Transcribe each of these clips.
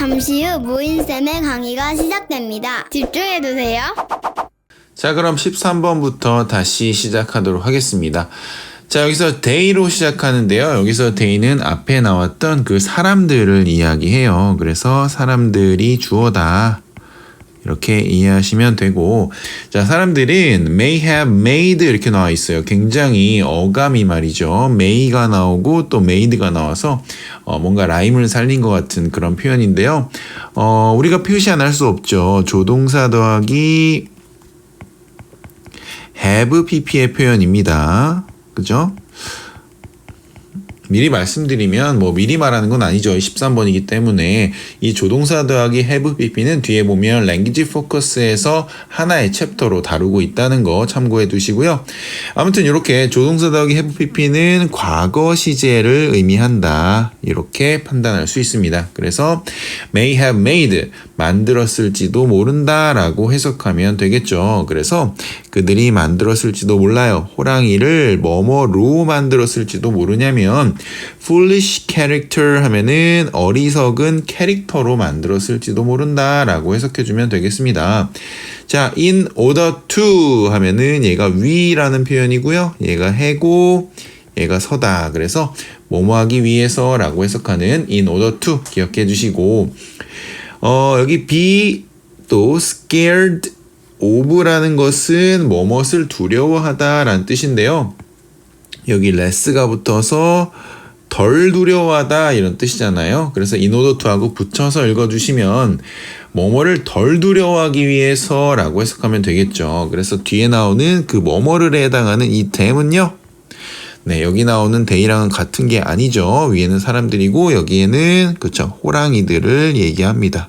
잠시 후 모인쌤의 강의가 시작됩니다. 집중해두세요. 자, 그럼 13번부터 다시 시작하도록 하겠습니다. 자, 여기서 day로 시작하는데요. 여기서 day는 앞에 나왔던 그 사람들을 이야기해요. 그래서 사람들이 주어다. 이렇게 이해하시면 되고, 자, 사람들은 may have made 이렇게 나와 있어요. 굉장히 어감이 말이죠. may가 나오고 또 made가 나와서 뭔가 라임을 살린 것 같은 그런 표현인데요. 우리가 표시 안 할 수 없죠. 조동사 더하기 have pp의 표현입니다. 그죠? 미리 말씀드리면 미리 말하는 건 아니죠. 13번이기 때문에 이 조동사 더하기 have pp는 뒤에 보면 language focus에서 하나의 챕터로 다루고 있다는 거 참고해 두시고요. 아무튼 이렇게 조동사 더하기 have pp는 과거 시제를 의미한다. 이렇게 판단할 수 있습니다. 그래서 may have made 만들었을지도 모른다 라고 해석하면 되겠죠. 그래서 그들이 만들었을지도 몰라요. 호랑이를 뭐뭐로 만들었을지도 모르냐면 foolish character 하면은 어리석은 캐릭터로 만들었을지도 모른다 라고 해석해주면 되겠습니다. 자, in order to 하면은 얘가 위라는 표현이고요. 얘가 해고, 얘가 서다. 그래서 뭐뭐 하기 위해서 라고 해석하는 in order to 기억해 주시고, 여기 be 또 scared of라는 것은 뭐뭇을 두려워하다 라는 뜻인데요. 여기 less가 붙어서 덜 두려워하다 이런 뜻이잖아요. 그래서 in order to 하고 붙여서 읽어주시면 뭐뭐를 덜 두려워하기 위해서 라고 해석하면 되겠죠. 그래서 뒤에 나오는 그 뭐뭐를 해당하는 이 them은요. 네, 여기 나오는 day랑은 같은 게 아니죠. 위에는 사람들이고 여기에는 그쵸 호랑이들을 얘기합니다.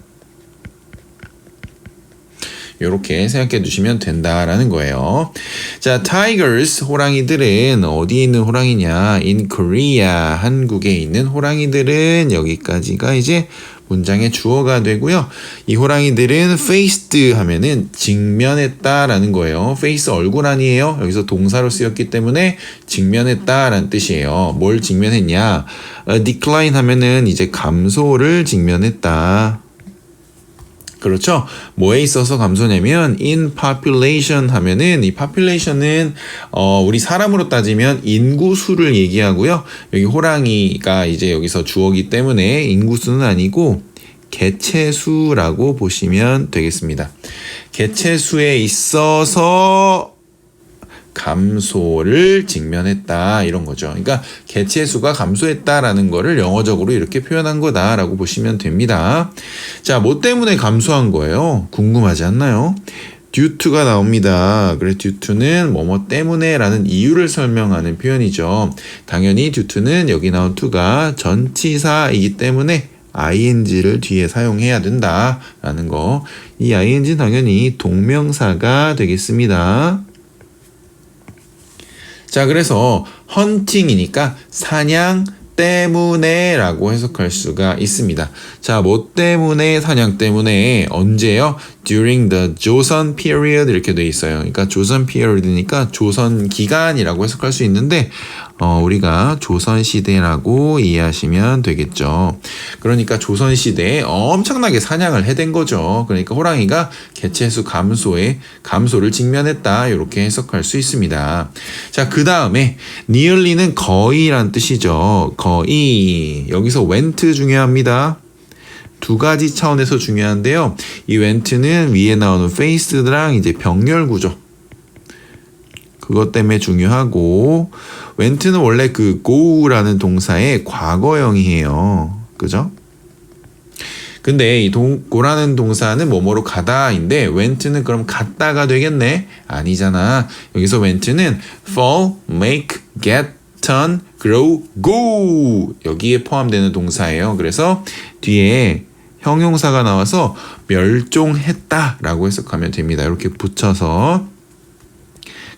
이렇게 생각해 두시면 된다라는 거예요. 자, tigers 호랑이들은 어디에 있는 호랑이냐? in Korea 한국에 있는 호랑이들은 여기까지가 이제 문장의 주어가 되고요. 이 호랑이들은 faced 하면은 직면했다라는 거예요. face 얼굴 아니에요. 여기서 동사로 쓰였기 때문에 직면했다라는 뜻이에요. 뭘 직면했냐? decline 하면은 이제 감소를 직면했다. 그렇죠? 뭐에 있어서 감소냐면 in population 하면은 이 population은 우리 사람으로 따지면 인구수를 얘기하고요. 여기 호랑이가 이제 여기서 주어기 때문에 인구수는 아니고 개체수라고 보시면 되겠습니다. 개체수에 있어서 감소를 직면했다 이런 거죠. 그러니까 개체수가 감소했다라는 거를 영어적으로 이렇게 표현한 거다라고 보시면 됩니다. 자, 뭐 때문에 감소한 거예요? 궁금하지 않나요? due to가 나옵니다. 그래서 due to는 뭐뭐 때문에 라는 이유를 설명하는 표현이죠. 당연히 due to는 여기 나온 to가 전치사이기 때문에 ing를 뒤에 사용해야 된다라는 거. 이 ing는 당연히 동명사가 되겠습니다. 자, 그래서 헌팅이니까 사냥 때문에 라고 해석할 수가 있습니다. 자, 뭐 때문에 사냥 때문에 언제요? during the 조선 period 이렇게 돼 있어요. 그러니까 조선 period니까 조선 기간이라고 해석할 수 있는데 우리가 조선 시대라고 이해하시면 되겠죠. 그러니까 조선 시대에 엄청나게 사냥을 해댄 거죠. 그러니까 호랑이가 개체수 감소를 직면했다 이렇게 해석할 수 있습니다. 자, 그 다음에 nearly는 거의란 뜻이죠. 거의. 여기서 went 중요합니다. 두 가지 차원에서 중요한데요. 이 went는 위에 나오는 faced랑 이제 병렬 구조. 그것 때문에 중요하고, went는 원래 그 go라는 동사의 과거형이에요. 그죠? 근데 이 go라는 동사는 뭐뭐로 가다인데 went는 그럼 갔다가 되겠네? 아니잖아. 여기서 went는 fall, make, get, turn, grow, go 여기에 포함되는 동사예요. 그래서 뒤에 형용사가 나와서 멸종했다 라고 해석하면 됩니다. 이렇게 붙여서.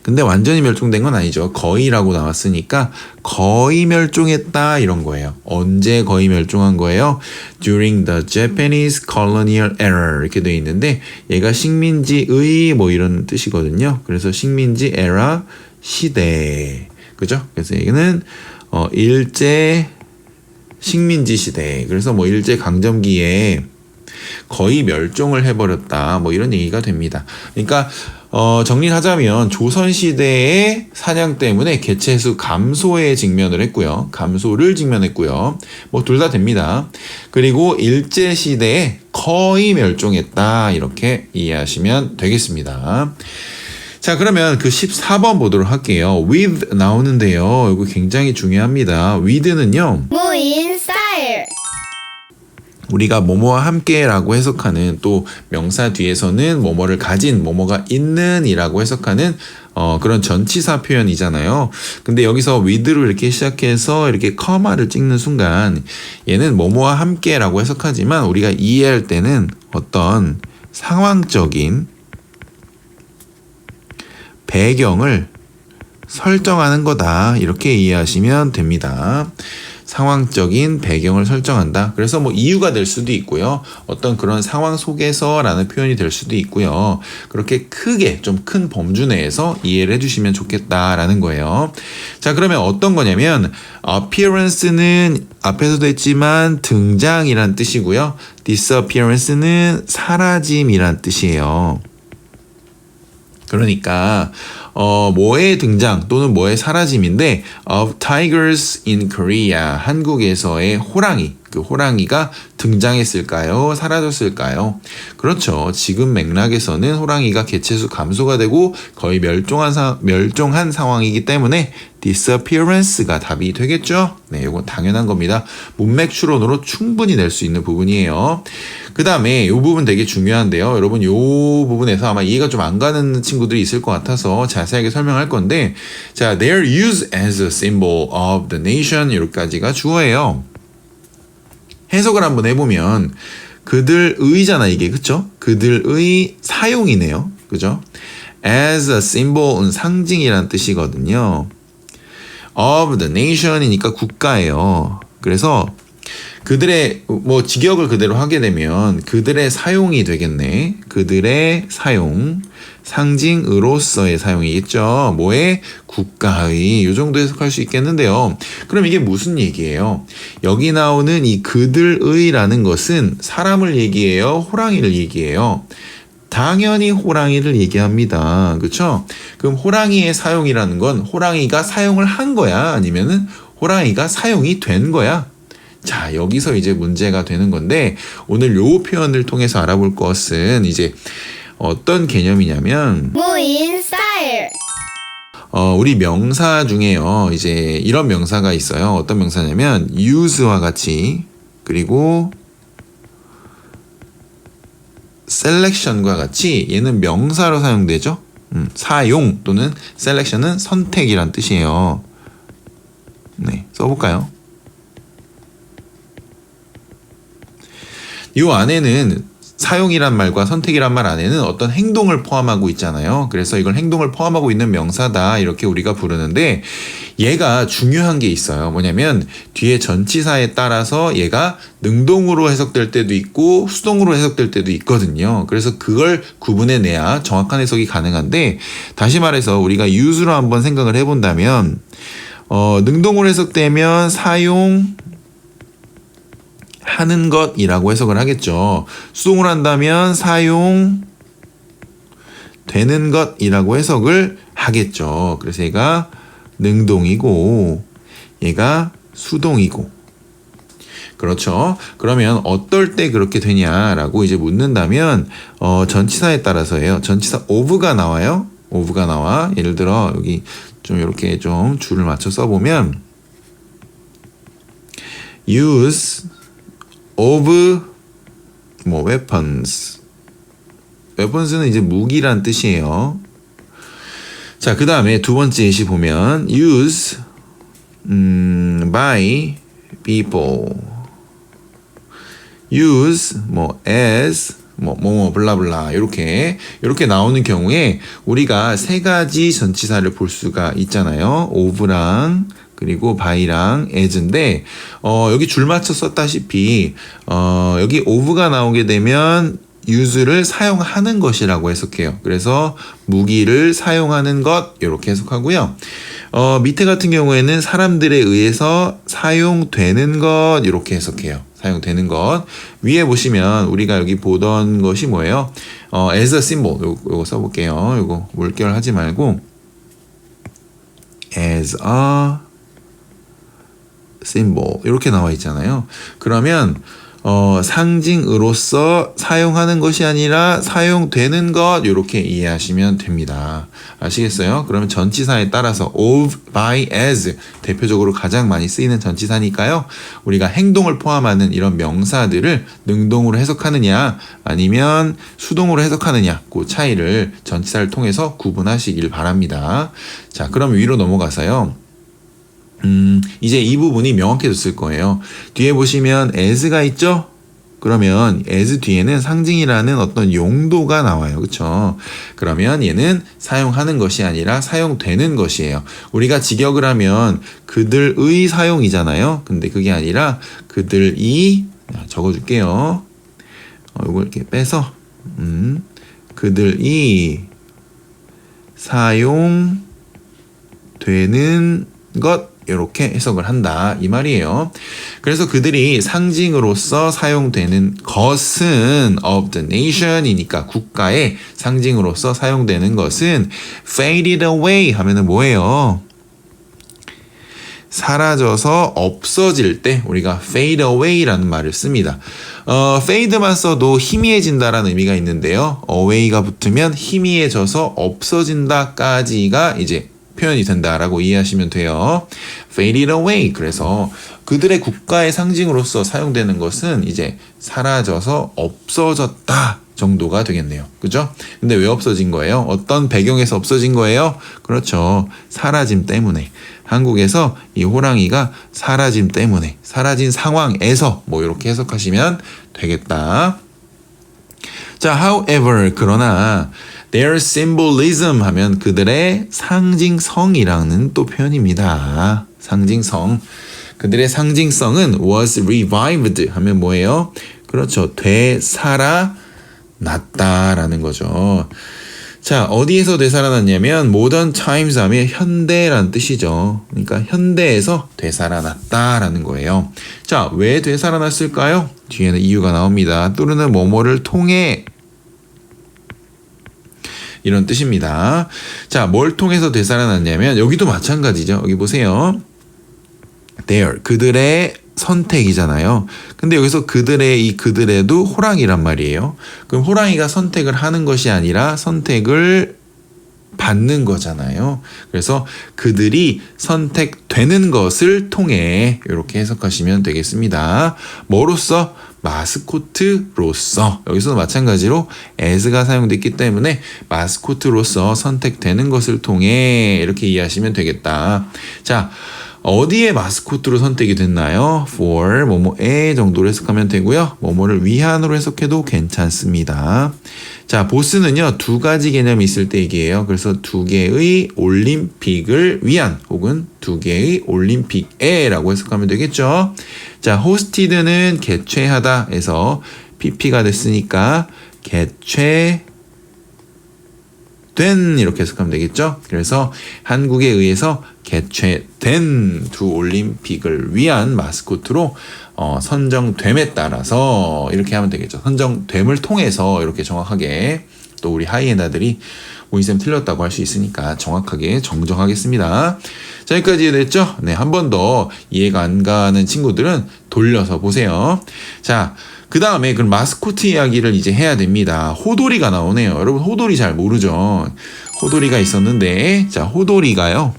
근데 완전히 멸종된 건 아니죠. 거의라고 나왔으니까 거의 멸종했다 이런 거예요. 언제 거의 멸종한 거예요? During the Japanese colonial era 이렇게 돼 있는데 얘가 식민지의 뭐 이런 뜻이거든요. 그래서 식민지 era 시대 그죠? 그래서 얘는 일제 식민지 시대 그래서 뭐 일제 강점기에 거의 멸종을 해버렸다. 뭐 이런 얘기가 됩니다. 그러니까 정리를 하자면 조선시대의 사냥 때문에 개체수 감소에 직면을 했고요. 감소를 직면했고요. 뭐 둘 다 됩니다. 그리고 일제시대에 거의 mel종했다. 이렇게 이해하시면 되겠습니다. 자, 그러면 그 14번 보도록 할게요. with 나오는데요. 이거 굉장히 중요합니다. with는요. 무인 스타일. 우리가 뭐뭐와 함께라고 해석하는 또 명사 뒤에서는 뭐뭐를 가진 뭐뭐가 있는 이라고 해석하는 그런 전치사 표현이잖아요. 근데 여기서 with로 이렇게 시작해서 이렇게 커마를 찍는 순간 얘는 뭐뭐와 함께라고 해석하지만 우리가 이해할 때는 어떤 상황적인 배경을 설정하는 거다. 이렇게 이해하시면 됩니다. 상황적인 배경을 설정한다. 그래서 뭐 이유가 될 수도 있고요. 어떤 그런 상황 속에서라는 표현이 될 수도 있고요. 그렇게 크게 좀 큰 범주 내에서 이해를 해주시면 좋겠다라는 거예요. 자, 그러면 어떤 거냐면 appearance는 앞에서도 했지만 등장이란 뜻이고요. disappearance는 사라짐이란 뜻이에요. 그러니까 뭐의 등장 또는 뭐의 사라짐인데 of tigers in Korea 한국에서의 호랑이 그 호랑이가 등장했을까요? 사라졌을까요? 그렇죠. 지금 맥락에서는 호랑이가 개체수 감소가 되고 거의 멸종한 상황이기 때문에 disappearance가 답이 되겠죠? 네, 이건 당연한 겁니다. 문맥 추론으로 충분히 낼 수 있는 부분이에요. 그 다음에 이 부분 되게 중요한데요. 여러분 이 부분에서 아마 이해가 좀 안 가는 친구들이 있을 것 같아서 자세하게 설명할 건데 자, their use as a symbol of the nation 여기까지가 주어예요. 해석을 한번 해보면 그들의잖아 이게 그쵸? 그들의 사용이네요. 그죠? as a symbol은 상징이란 뜻이거든요. of the nation이니까 국가예요. 그래서 그들의 뭐 직역을 그대로 하게 되면 그들의 사용이 되겠네. 그들의 사용. 상징으로서의 사용이겠죠. 뭐의? 국가의. 이 정도 해석할 수 있겠는데요. 그럼 이게 무슨 얘기예요? 여기 나오는 이 그들의라는 것은 사람을 얘기해요? 호랑이를 얘기해요? 당연히 호랑이를 얘기합니다. 그렇죠? 그럼 호랑이의 사용이라는 건 호랑이가 사용을 한 거야? 아니면은 호랑이가 사용이 된 거야? 자, 여기서 이제 문제가 되는 건데 오늘 요 표현을 통해서 알아볼 것은 이제 어떤 개념이냐면 무인 스타일. 우리 명사 중에요. 이제 이런 명사가 있어요. 어떤 명사냐면 use와 같이 그리고 selection과 같이 얘는 명사로 사용되죠. 사용 또는 selection은 선택이란 뜻이에요. 네, 써볼까요? 이 안에는 사용이란 말과 선택이란 말 안에는 어떤 행동을 포함하고 있잖아요. 그래서 이걸 행동을 포함하고 있는 명사다 이렇게 우리가 부르는데 얘가 중요한 게 있어요. 뭐냐면 뒤에 전치사에 따라서 얘가 능동으로 해석될 때도 있고 수동으로 해석될 때도 있거든요. 그래서 그걸 구분해내야 정확한 해석이 가능한데 다시 말해서 우리가 use로 한번 생각을 해본다면 능동으로 해석되면 사용 하는 것이라고 해석을 하겠죠. 수동을 한다면 사용 되는 것이라고 해석을 하겠죠. 그래서 얘가 능동이고 얘가 수동이고 그렇죠. 그러면 어떨 때 그렇게 되냐라고 이제 묻는다면 전치사에 따라서예요. 전치사 of가 나와요. of가 나와. 예를 들어 여기 좀 이렇게 좀 줄을 맞춰 써보면 use of weapons. weapons는 이제 무기란 뜻이에요. 자, 그 다음에 두 번째 예시 보면 use by people. use as 블라블라 이렇게 나오는 경우에 우리가 세 가지 전치사를 볼 수가 있잖아요. of랑 그리고 by랑 as인데 여기 줄 맞춰 썼다시피 여기 of가 나오게 되면 use를 사용하는 것이라고 해석해요. 그래서 무기를 사용하는 것 이렇게 해석하고요. 밑에 같은 경우에는 사람들에 의해서 사용되는 것 이렇게 해석해요. 사용되는 것. 위에 보시면 우리가 여기 보던 것이 뭐예요? as a symbol. 요거 써볼게요. 요거 물결 하지 말고 as a symbol 이렇게 나와 있잖아요. 그러면 상징으로서 사용하는 것이 아니라 사용되는 것 이렇게 이해하시면 됩니다. 아시겠어요? 그러면 전치사에 따라서 of, by, as 대표적으로 가장 많이 쓰이는 전치사니까요. 우리가 행동을 포함하는 이런 명사들을 능동으로 해석하느냐 아니면 수동으로 해석하느냐 그 차이를 전치사를 통해서 구분하시길 바랍니다. 자, 그럼 위로 넘어가서요. 이제 이 부분이 명확해졌을 거예요. 뒤에 보시면 as가 있죠? 그러면 as 뒤에는 상징이라는 어떤 용도가 나와요. 그쵸? 그러면 얘는 사용하는 것이 아니라 사용되는 것이에요. 우리가 직역을 하면 그들의 사용이잖아요. 근데 그게 아니라 그들이 적어줄게요. 이걸 이렇게 빼서 그들이 사용되는 것 이렇게 해석을 한다 이 말이에요. 그래서 그들이 상징으로서 사용되는 것은 of the nation이니까 국가의 상징으로서 사용되는 것은 faded away 하면은 뭐예요? 사라져서 없어질 때 우리가 fade away라는 말을 씁니다. fade만 써도 희미해진다라는 의미가 있는데요. away가 붙으면 희미해져서 없어진다까지가 이제 표현이 된다라고 이해하시면 돼요. faded away. 그래서 그들의 국가의 상징으로서 사용되는 것은 이제 사라져서 없어졌다 정도가 되겠네요. 그죠? 근데 왜 없어진 거예요? 어떤 배경에서 없어진 거예요? 그렇죠. 사라짐 때문에. 한국에서 이 호랑이가 사라짐 때문에, 사라진 상황에서 뭐 이렇게 해석하시면 되겠다. 자, however, 그러나 their symbolism 하면 그들의 상징성이라는 또 표현입니다. 상징성. 그들의 상징성은 was revived 하면 뭐예요? 그렇죠. 되살아났다라는 거죠. 자, 어디에서 되살아났냐면 modern times 하면 현대라는 뜻이죠. 그러니까 현대에서 되살아났다라는 거예요. 자, 왜 되살아났을까요? 뒤에는 이유가 나옵니다. 또는 뭐뭐를 통해 이런 뜻입니다. 자, 뭘 통해서 되살아났냐면 여기도 마찬가지죠. 여기 보세요. Their, 그들의 선택이잖아요. 근데 여기서 그들에도 호랑이란 말이에요. 그럼 호랑이가 선택을 하는 것이 아니라 선택을 받는 거잖아요. 그래서 그들이 선택되는 것을 통해 이렇게 해석하시면 되겠습니다. 뭐로써? 마스코트로서. 여기서도 마찬가지로 as가 사용됐기 때문에 마스코트로서 선택되는 것을 통해 이렇게 이해하시면 되겠다. 자, 어디에 마스코트로 선택이 됐나요? for 뭐뭐에 정도로 해석하면 되고요. 뭐뭐를 위한으로 해석해도 괜찮습니다. 자, 보스는요, 두 가지 개념이 있을 때 얘기해요. 그래서 두 개의 올림픽을 위한 혹은 두 개의 올림픽에라고 해석하면 되겠죠. 자, hosted는 개최하다 해서 pp가 됐으니까 개최된 이렇게 해석하면 되겠죠. 그래서 한국에 의해서 개최된 두 올림픽을 위한 마스코트로 선정됨에 따라서 이렇게 하면 되겠죠. 선정됨을 통해서 이렇게 정확하게 또 우리 하이에나들이 모이쌤 틀렸다고 할 수 있으니까 정확하게 정정하겠습니다. 자, 여기까지 이해됐죠? 네, 한 번 더 이해가 안 가는 친구들은 돌려서 보세요. 자, 그 다음에 그럼 마스코트 이야기를 이제 해야 됩니다. 호돌이가 나오네요. 여러분 호돌이 잘 모르죠? 호돌이가 있었는데, 자, 호돌이가요.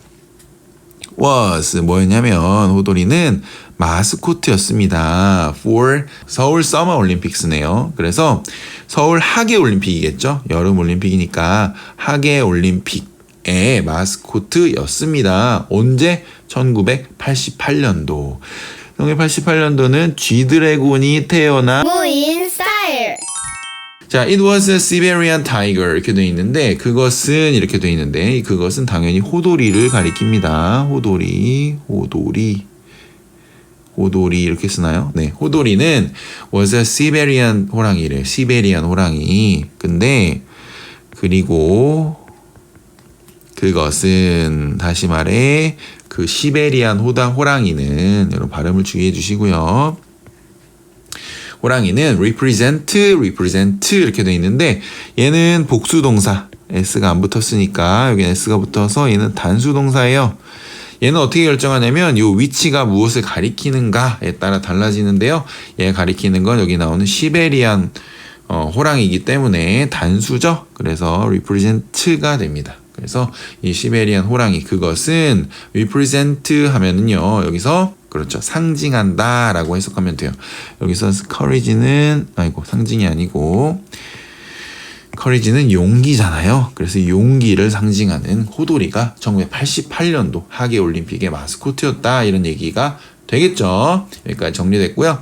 was 뭐였냐면 호돌이는 마스코트였습니다. for 서울 서머 올림픽스네요. 그래서 서울 하계 올림픽이겠죠. 여름 올림픽이니까 하계 올림픽의 마스코트였습니다. 언제? 1988년도. 1988년도는 G드래곤이 태어난 무인 스타일. 자, it was a Siberian tiger 이렇게 돼 있는데 그것은 이렇게 돼 있는데 그것은 당연히 호돌이를 가리킵니다. 호돌이 이렇게 쓰나요? 네, 호돌이는 was a Siberian 호랑이래. 시베리안 호랑이. 근데 그리고 그것은 다시 말해 그 시베리안 호랑이는 여러분 발음을 주의해 주시고요. 호랑이는 represent 이렇게 돼 있는데 얘는 복수동사 s가 안 붙었으니까 여기 s가 붙어서 얘는 단수동사예요. 얘는 어떻게 결정하냐면 요 위치가 무엇을 가리키는가에 따라 달라지는데요. 얘가 가리키는 건 여기 나오는 시베리안 호랑이이기 때문에 단수죠. 그래서 represent가 됩니다. 그래서 이 시베리안 호랑이 그것은 represent 하면은요. 여기서 그렇죠. 상징한다 라고 해석하면 돼요. 여기서 courage는 상징이 아니고 courage는 용기잖아요. 그래서 용기를 상징하는 호돌이가 1988년도 하계올림픽의 마스코트였다. 이런 얘기가 되겠죠. 여기까지 정리됐고요.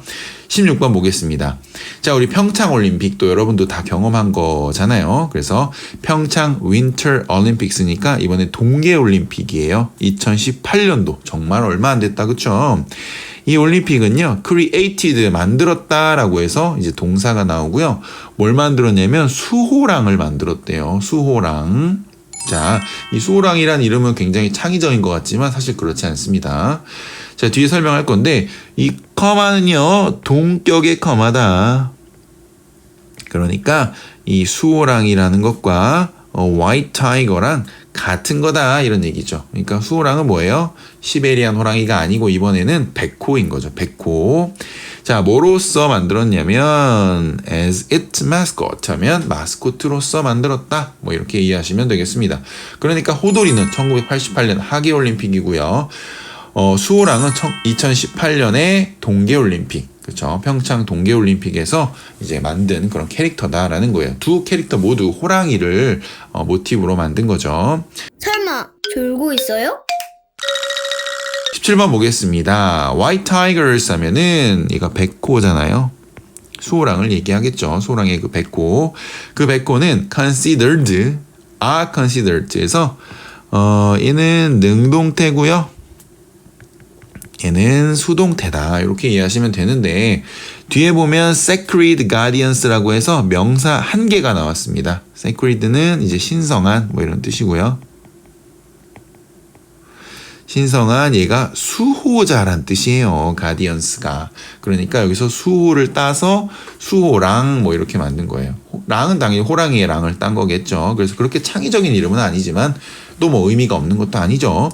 16번 보겠습니다. 자, 우리 평창올림픽도 여러분도 다 경험한 거잖아요. 그래서 평창 윈터 올림픽스니까 이번에 동계올림픽이에요. 2018년도 정말 얼마 안 됐다. 그쵸? 이 올림픽은요, created, 만들었다라고 해서 이제 동사가 나오고요. 뭘 만들었냐면 수호랑을 만들었대요. 수호랑. 자, 이 수호랑이란 이름은 굉장히 창의적인 것 같지만 사실 그렇지 않습니다. 자, 뒤에 설명할 건데 이 커마는요, 동격의 커마다. 그러니까 이 수호랑이라는 것과 화이트 타이거랑 같은 거다 이런 얘기죠. 그러니까 수호랑은 뭐예요? 시베리안 호랑이가 아니고 이번에는 백호인 거죠. 백호. 자, 뭐로써 만들었냐면 as its mascot 하면 마스코트로서 만들었다. 뭐 이렇게 이해하시면 되겠습니다. 그러니까 호돌이는 1988년 하계올림픽이고요. 수호랑은 2018년에 동계올림픽, 그렇죠? 평창 동계올림픽에서 이제 만든 그런 캐릭터다라는 거예요. 두 캐릭터 모두 호랑이를 모티브로 만든 거죠. 설마 졸고 있어요? 17번 보겠습니다. White Tigers 하면은 얘가 백호잖아요. 수호랑을 얘기하겠죠. 수호랑의 그 백호. 그 백호는 considered, are considered에서 얘는 능동태고요. 얘는 수동태다. 이렇게 이해하시면 되는데 뒤에 보면 sacred guardians라고 해서 명사 한 개가 나왔습니다. sacred는 이제 신성한 뭐 이런 뜻이고요. 신성한 얘가 수호자란 뜻이에요. guardians가. 그러니까 여기서 수호를 따서 수호랑 뭐 이렇게 만든 거예요. 랑은 당연히 호랑이의 랑을 딴 거겠죠. 그래서 그렇게 창의적인 이름은 아니지만 또 뭐 의미가 없는 것도 아니죠.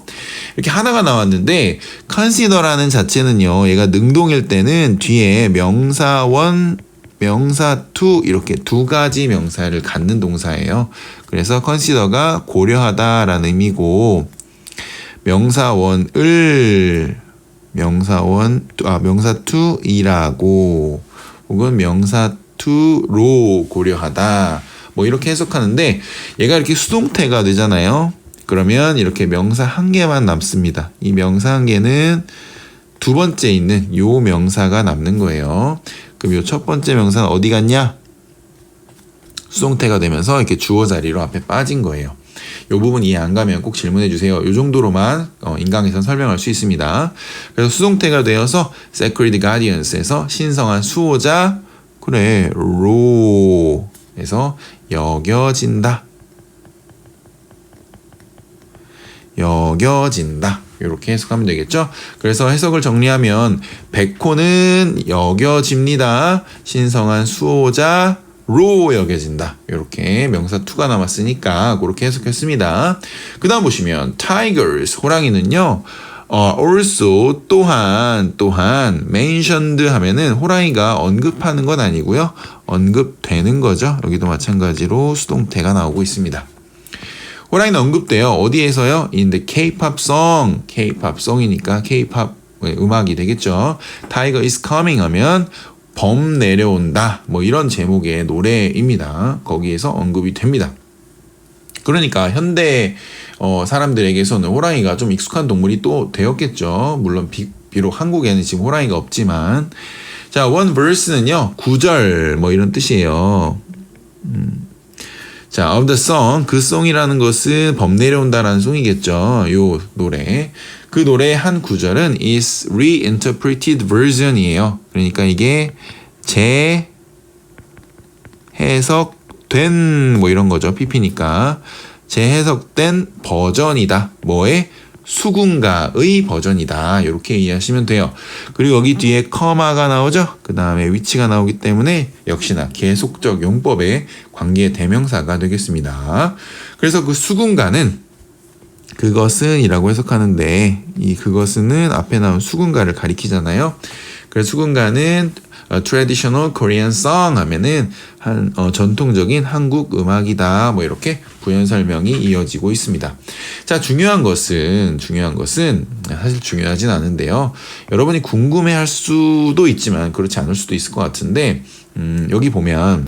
이렇게 하나가 나왔는데 consider라는 자체는요. 얘가 능동일 때는 뒤에 명사원, 명사 to 이렇게 두 가지 명사를 갖는 동사예요. 그래서 consider가 고려하다라는 의미고 명사 to이라고 혹은 명사 to로 고려하다 뭐 이렇게 해석하는데 얘가 이렇게 수동태가 되잖아요. 그러면 이렇게 명사 한 개만 남습니다. 이 명사 한 개는 두 번째 있는 요 명사가 남는 거예요. 그럼 요 첫 번째 명사는 어디 갔냐? 수동태가 되면서 이렇게 주어 자리로 앞에 빠진 거예요. 요 부분 이해 안 가면 꼭 질문해 주세요. 요 정도로만 인강에선 설명할 수 있습니다. 그래서 수동태가 되어서 sacred guardians에서 신성한 수호자, 그래, 로에서 여겨진다. 이렇게 해석하면 되겠죠. 그래서 해석을 정리하면 백호는 여겨집니다. 신성한 수호자 로 여겨진다. 이렇게 명사 to가 남았으니까 그렇게 해석했습니다. 그 다음 보시면 tigers 호랑이는요. also 또한 mentioned 하면은 호랑이가 언급하는 건 아니고요. 언급되는 거죠. 여기도 마찬가지로 수동태가 나오고 있습니다. 호랑이는 언급돼요. 어디에서요? In the K-pop song. K-pop song이니까 K-pop 음악이 되겠죠. Tiger is coming 하면 범 내려온다. 뭐 이런 제목의 노래입니다. 거기에서 언급이 됩니다. 그러니까 현대 사람들에게서는 호랑이가 좀 익숙한 동물이 또 되었겠죠. 물론 비록 한국에는 지금 호랑이가 없지만 자, one verse는요. 구절 뭐 이런 뜻이에요. 자, of the song, 그 송이라는 것은 범 내려온다라는 송이겠죠. 요 노래. 그 노래의 한 구절은 is reinterpreted version이에요. 그러니까 이게 재해석된 뭐 이런 거죠. PP니까 재해석된 버전이다. 뭐의? 수군가의 버전이다. 이렇게 이해하시면 돼요. 그리고 여기 뒤에 커마가 나오죠. 그 다음에 위치가 나오기 때문에 역시나 계속적 용법의 관계 대명사가 되겠습니다. 그래서 그 수군가는 그것은 이라고 해석하는데 이 그것은 앞에 나온 수군가를 가리키잖아요. 그래서 수군가는 traditional Korean song 하면은 전통적인 한국 음악이다. 뭐 이렇게 부연 설명이 이어지고 있습니다. 자, 중요한 것은 사실 중요하진 않은데요. 여러분이 궁금해할 수도 있지만 그렇지 않을 수도 있을 것 같은데 여기 보면